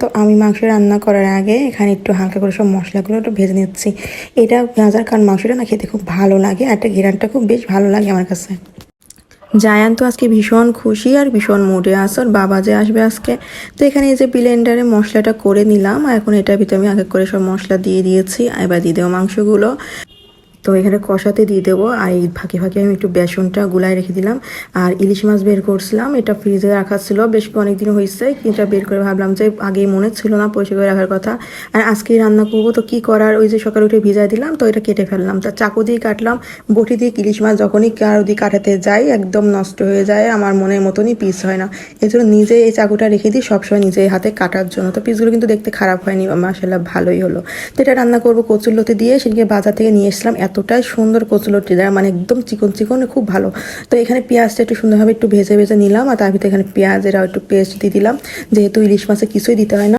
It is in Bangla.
তো আমি মাংস রান্না করার আগে এখানে একটু হালকা করে সব মশলাগুলো একটু ভেজে নিচ্ছি। এটা ভাজার কারণ মাংসটা না খেতে খুব ভালো লাগে, আর একটা ঘেরানটা খুব বেশ ভালো লাগে আমার কাছে। জায়ান তো আজকে ভীষণ খুশি আর ভীষণ মুডে আছে, ওর বাবা যে আসবে আজকে। তো এখানে এই যে ব্লেন্ডারে মশলাটা করে নিলাম, আর এখন এটার ভিতরে আমি আগে করে সব মশলা দিয়ে দিয়েছি। এবার দিয়ে দেবো মাংসগুলো। তো এখানে কষাতে দিয়ে দেবো, আর এই ফাঁকে ফাঁকে আমি একটু বেসনটা গুলায় রেখে দিলাম। আর ইলিশ মাছ বের করছিলাম, এটা ফ্রিজে রাখা ছিল, বেশ অনেকদিন হয়েছে, কিন্তু এটা বের করে ভাবলাম যে আগে মনে ছিল না পরিষ্কার করে রাখার কথা। আর আজকে রান্না করবো তো কি করার, ওই যে সকালে উঠে ভিজাই দিলাম, তো এটা কেটে ফেললাম। তা চাকু দিয়ে কাটলাম, বটি দিয়ে ইলিশ মাছ যখনই কারো দিয়ে কাটাতে যাই একদম নষ্ট হয়ে যায়, আমার মনের মতনই পিস হয় না। এই জন্য নিজে এই চাকুটা রেখে দিই সবসময় নিজে হাতে কাটার জন্য। তো পিসগুলো কিন্তু দেখতে খারাপ হয়নি, মাশাআল্লাহ ভালোই হলো। তো এটা রান্না করবো কচুরলতি দিয়ে, সেদিকে বাজার থেকে নিয়ে এসলাম। এতটাই সুন্দর কচুরলতিটা, মানে একদম চিকন চিকন, খুব ভালো। তো এখানে পেঁয়াজটা একটু সুন্দরভাবে একটু ভেজে ভেজে নিলাম, আর তার ভিতরে এখানে পেঁয়াজের একটু পেস্ট দিয়ে দিলাম, যেহেতু ইলিশ মাছে কিছুই দিতে হয় না।